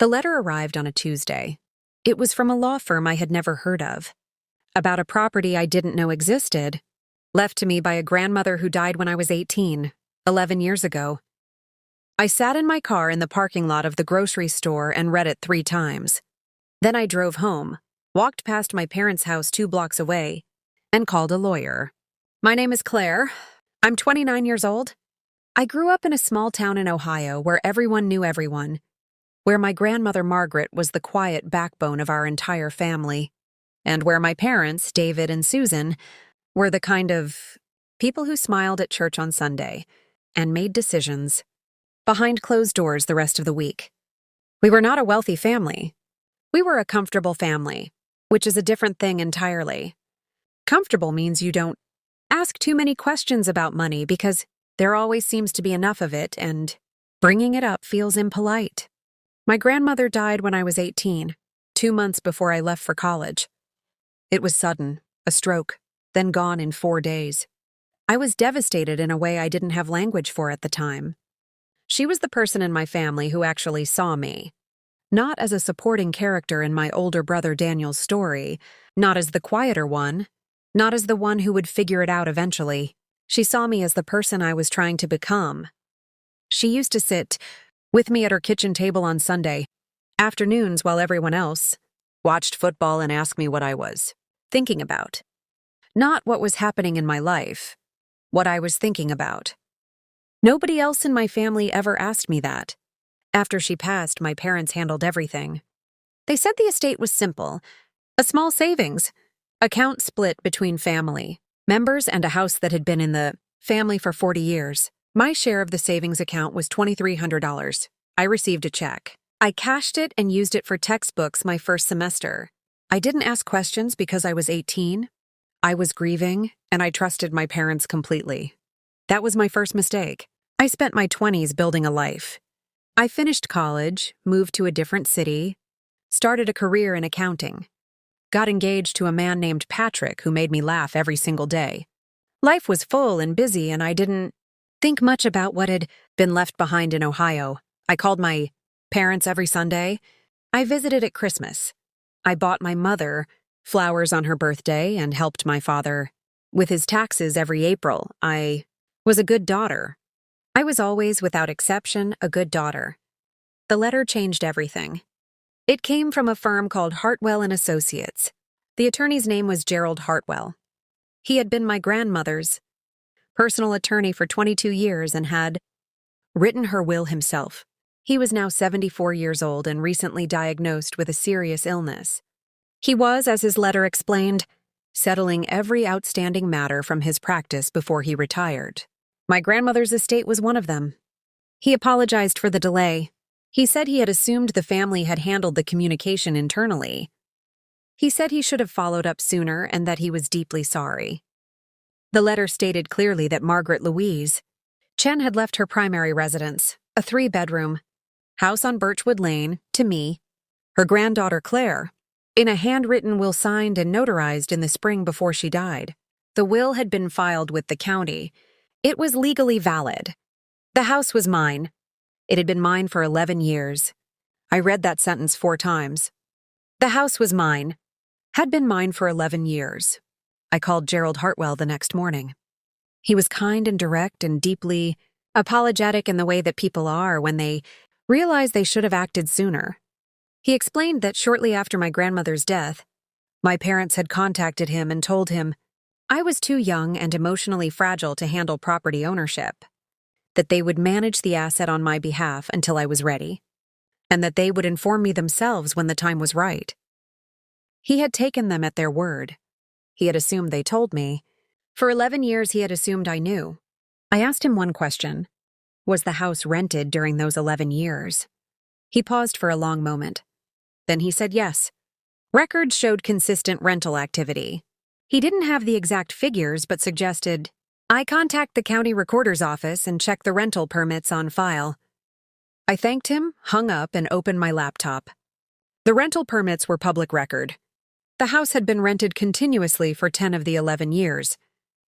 The letter arrived on a Tuesday. It was from a law firm I had never heard of, about a property I didn't know existed, left to me by a grandmother who died when I was 18, 11 years ago. I sat in my car in the parking lot of the grocery store and read it 3 times. Then I drove home, walked past my parents' house 2 blocks away, and called a lawyer. My name is Claire. I'm 29 years old. I grew up in a small town in Ohio where everyone knew everyone, where my grandmother Margaret was the quiet backbone of our entire family, and where my parents, David and Susan, were the kind of people who smiled at church on Sunday and made decisions behind closed doors the rest of the week. We were not a wealthy family. We were a comfortable family, which is a different thing entirely. Comfortable means you don't ask too many questions about money because there always seems to be enough of it, and bringing it up feels impolite. My grandmother died when I was 18, 2 months before I left for college. It was sudden, a stroke, then gone in 4 days. I was devastated in a way I didn't have language for at the time. She was the person in my family who actually saw me. Not as a supporting character in my older brother Daniel's story, not as the quieter one, not as the one who would figure it out eventually. She saw me as the person I was trying to become. She used to sit with me at her kitchen table on Sunday afternoons while everyone else watched football and asked me what I was thinking about. Not what was happening in my life, what I was thinking about. Nobody else in my family ever asked me that. After she passed, my parents handled everything. They said the estate was simple, a small savings account split between family members and a house that had been in the family for 40 years. My share of the savings account was $2,300. I received a check. I cashed it and used it for textbooks my first semester. I didn't ask questions because I was 18. I was grieving, and I trusted my parents completely. That was my first mistake. I spent my 20s building a life. I finished college, moved to a different city, started a career in accounting, got engaged to a man named Patrick who made me laugh every single day. Life was full and busy, and I didn't think much about what had been left behind in Ohio. I called my parents every Sunday. I visited at Christmas. I bought my mother flowers on her birthday and helped my father with his taxes every April. I was a good daughter. I was always, without exception, a good daughter. The letter changed everything. It came from a firm called Hartwell and Associates. The attorney's name was Gerald Hartwell. He had been my grandmother's personal attorney for 22 years and had written her will himself. He was now 74 years old and recently diagnosed with a serious illness. He was, as his letter explained, settling every outstanding matter from his practice before he retired. My grandmother's estate was one of them. He apologized for the delay. He said he had assumed the family had handled the communication internally. He said he should have followed up sooner and that he was deeply sorry. The letter stated clearly that Margaret Louise Chen had left her primary residence, a 3-bedroom house on Birchwood Lane, to me, her granddaughter Claire, in a handwritten will signed and notarized in the spring before she died. The will had been filed with the county. It was legally valid. The house was mine. It had been mine for 11 years. I read that sentence 4 times. The house was mine. Had been mine for 11 years. I called Gerald Hartwell the next morning. He was kind and direct and deeply apologetic in the way that people are when they realize they should have acted sooner. He explained that shortly after my grandmother's death, my parents had contacted him and told him I was too young and emotionally fragile to handle property ownership, that they would manage the asset on my behalf until I was ready, and that they would inform me themselves when the time was right. He had taken them at their word. He had assumed they told me. For 11 years, he had assumed I knew. I asked him one question. Was the house rented during those 11 years? He paused for a long moment. Then he said yes. Records showed consistent rental activity. He didn't have the exact figures, but suggested I contact the county recorder's office and check the rental permits on file. I thanked him, hung up, and opened my laptop. The rental permits were public record. The house had been rented continuously for 10 of the 11 years,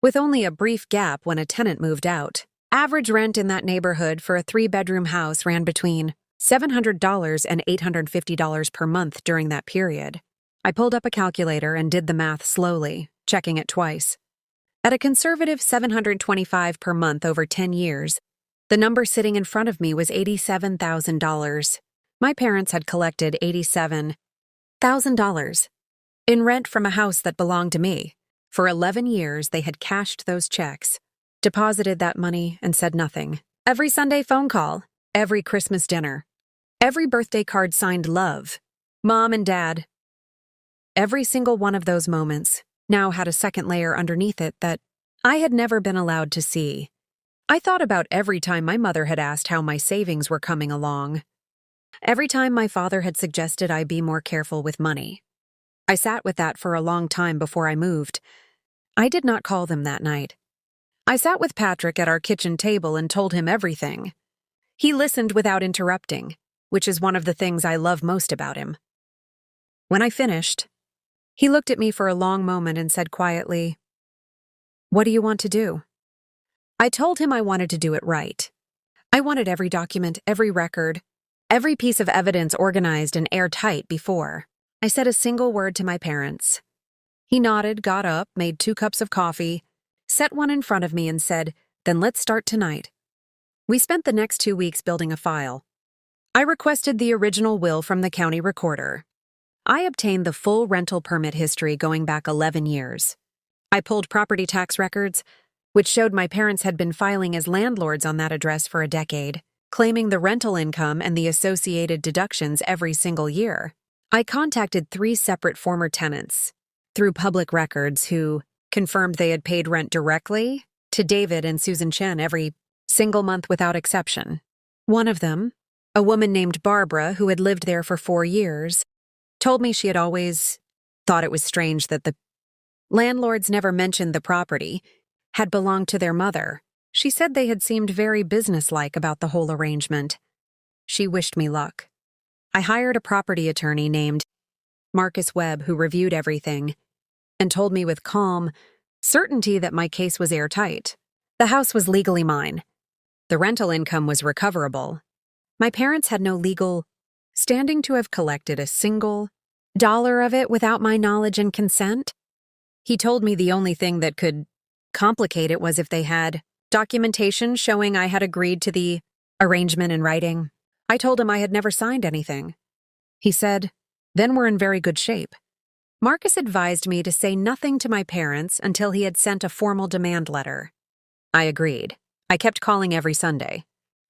with only a brief gap when a tenant moved out. Average rent in that neighborhood for a 3-bedroom house ran between $700 and $850 per month during that period. I pulled up a calculator and did the math slowly, checking it twice. At a conservative $725 per month over 10 years, the number sitting in front of me was $87,000. My parents had collected $87,000 in rent from a house that belonged to me. For 11 years, they had cashed those checks, deposited that money, and said nothing. Every Sunday phone call, every Christmas dinner, every birthday card signed love, Mom and Dad. Every single one of those moments now had a second layer underneath it that I had never been allowed to see. I thought about every time my mother had asked how my savings were coming along. Every time my father had suggested I be more careful with money. I sat with that for a long time before I moved. I did not call them that night. I sat with Patrick at our kitchen table and told him everything. He listened without interrupting, which is one of the things I love most about him. When I finished, he looked at me for a long moment and said quietly, "What do you want to do?" I told him I wanted to do it right. I wanted every document, every record, every piece of evidence organized and airtight before I said a single word to my parents. He nodded, got up, made 2 cups of coffee, set one in front of me and said, "Then let's start tonight." We spent the next 2 weeks building a file. I requested the original will from the county recorder. I obtained the full rental permit history going back 11 years. I pulled property tax records, which showed my parents had been filing as landlords on that address for a decade, claiming the rental income and the associated deductions every single year. I contacted 3 separate former tenants through public records who confirmed they had paid rent directly to David and Susan Chen every single month without exception. One of them, a woman named Barbara who had lived there for 4 years, told me she had always thought it was strange that the landlords never mentioned the property had belonged to their mother. She said they had seemed very businesslike about the whole arrangement. She wished me luck. I hired a property attorney named Marcus Webb who reviewed everything and told me with calm certainty that my case was airtight. The house was legally mine. The rental income was recoverable. My parents had no legal standing to have collected a single dollar of it without my knowledge and consent. He told me the only thing that could complicate it was if they had documentation showing I had agreed to the arrangement in writing. I told him I had never signed anything. He said, "Then we're in very good shape." Marcus advised me to say nothing to my parents until he had sent a formal demand letter. I agreed. I kept calling every Sunday.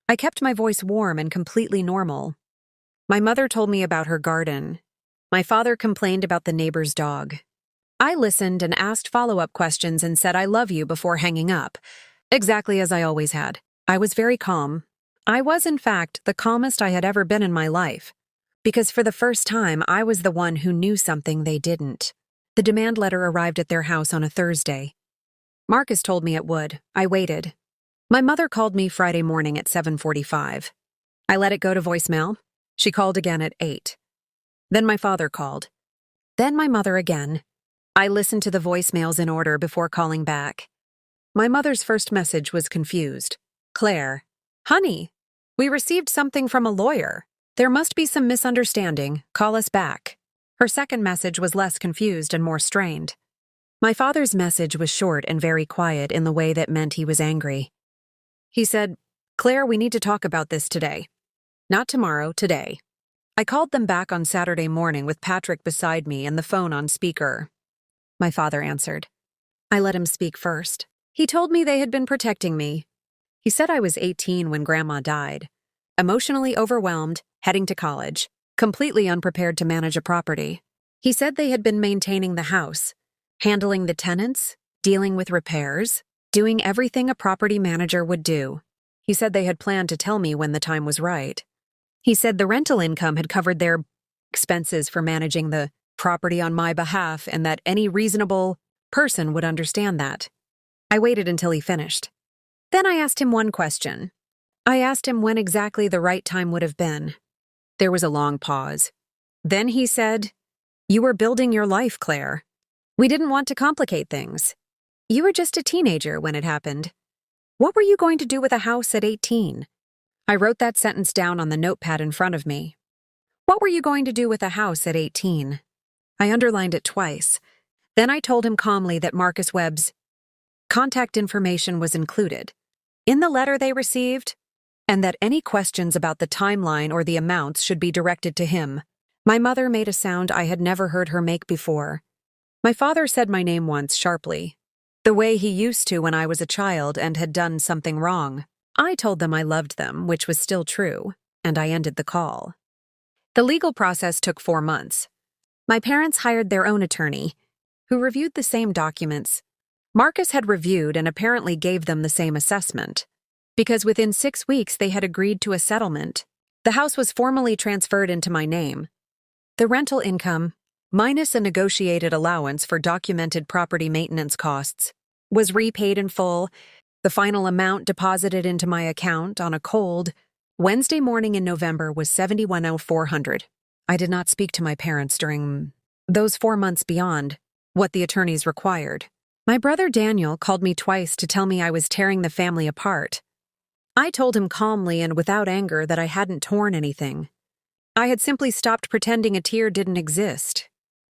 I kept my voice warm and completely normal. My mother told me about her garden. My father complained about the neighbor's dog. I listened and asked follow-up questions and said I love you before hanging up, exactly as I always had. I was very calm. I was, in fact, the calmest I had ever been in my life, because for the first time I was the one who knew something they didn't. The demand letter arrived at their house on a Thursday. Marcus told me it would. I waited. My mother called me Friday morning at 7:45. I let it go to voicemail. She called again at 8. Then my father called. Then my mother again. I listened to the voicemails in order before calling back. My mother's first message was confused. "Claire, honey, we received something from a lawyer. There must be some misunderstanding. Call us back." Her second message was less confused and more strained. My father's message was short and very quiet in the way that meant he was angry. He said, "Claire, we need to talk about this today. Not tomorrow, today." I called them back on Saturday morning with Patrick beside me and the phone on speaker. My father answered. I let him speak first. He told me they had been protecting me. He said I was 18 when Grandma died, emotionally overwhelmed, heading to college, completely unprepared to manage a property. He said they had been maintaining the house, handling the tenants, dealing with repairs, doing everything a property manager would do. He said they had planned to tell me when the time was right. He said the rental income had covered their expenses for managing the property on my behalf and that any reasonable person would understand that. I waited until he finished. Then I asked him one question. I asked him when exactly the right time would have been. There was a long pause. Then he said, "You were building your life, Claire. We didn't want to complicate things. You were just a teenager when it happened. What were you going to do with a house at 18? I wrote that sentence down on the notepad in front of me. What were you going to do with a house at 18? I underlined it twice. Then I told him calmly that Marcus Webb's contact information was included in the letter they received, and that any questions about the timeline or the amounts should be directed to him. My mother made a sound I had never heard her make before. My father said my name once sharply, the way he used to when I was a child and had done something wrong. I told them I loved them, which was still true, and I ended the call. The legal process took 4 months. My parents hired their own attorney, who reviewed the same documents Marcus had reviewed and apparently gave them the same assessment, because within 6 weeks they had agreed to a settlement. The house was formally transferred into my name. The rental income, minus a negotiated allowance for documented property maintenance costs, was repaid in full. The final amount deposited into my account on a cold Wednesday morning in November was $71,400. I did not speak to my parents during those 4 months beyond what the attorneys required. My brother Daniel called me twice to tell me I was tearing the family apart. I told him calmly and without anger that I hadn't torn anything. I had simply stopped pretending a tear didn't exist.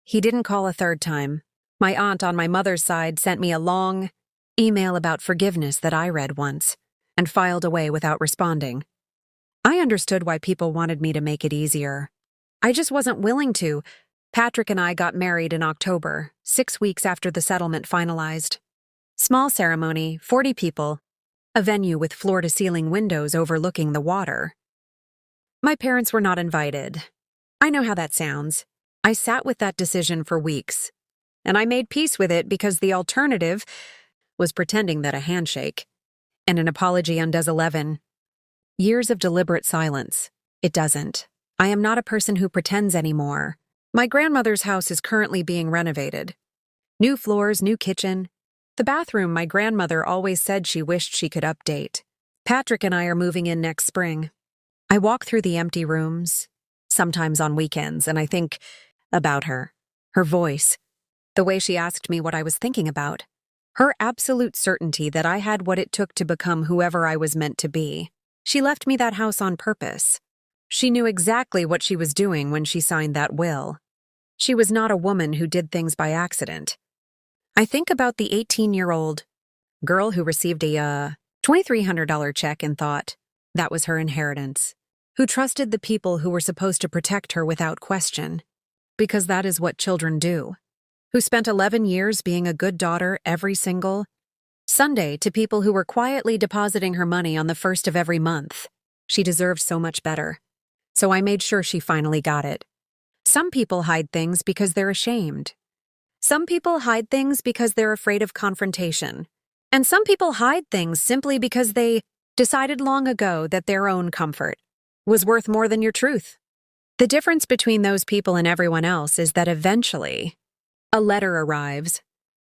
He didn't call a third time. My aunt on my mother's side sent me a long email about forgiveness that I read once and filed away without responding. I understood why people wanted me to make it easier. I just wasn't willing to. Patrick and I got married in October, 6 weeks after the settlement finalized. Small ceremony, 40 people, a venue with floor-to-ceiling windows overlooking the water. My parents were not invited. I know how that sounds. I sat with that decision for weeks, and I made peace with it because the alternative was pretending that a handshake and an apology undoes 11 years of deliberate silence. It doesn't. I am not a person who pretends anymore. My grandmother's house is currently being renovated. New floors, new kitchen. The bathroom my grandmother always said she wished she could update. Patrick and I are moving in next spring. I walk through the empty rooms, sometimes on weekends, and I think about her. Her voice. The way she asked me what I was thinking about. Her absolute certainty that I had what it took to become whoever I was meant to be. She left me that house on purpose. She knew exactly what she was doing when she signed that will. She was not a woman who did things by accident. I think about the 18-year-old girl who received a $2,300 check and thought that was her inheritance, who trusted the people who were supposed to protect her without question, because that is what children do, who spent 11 years being a good daughter every single Sunday to people who were quietly depositing her money on the first of every month. She deserved so much better. So I made sure she finally got it. Some people hide things because they're ashamed. Some people hide things because they're afraid of confrontation. And some people hide things simply because they decided long ago that their own comfort was worth more than your truth. The difference between those people and everyone else is that eventually a letter arrives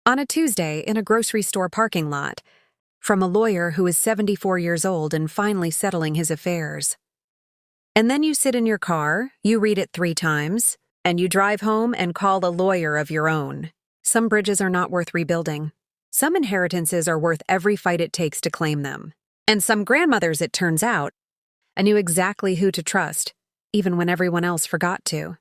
on a Tuesday in a grocery store parking lot from a lawyer who is 74 years old and finally settling his affairs. And then you sit in your car, you read it 3 times, and you drive home and call a lawyer of your own. Some bridges are not worth rebuilding. Some inheritances are worth every fight it takes to claim them. And some grandmothers, it turns out, knew exactly who to trust, even when everyone else forgot to.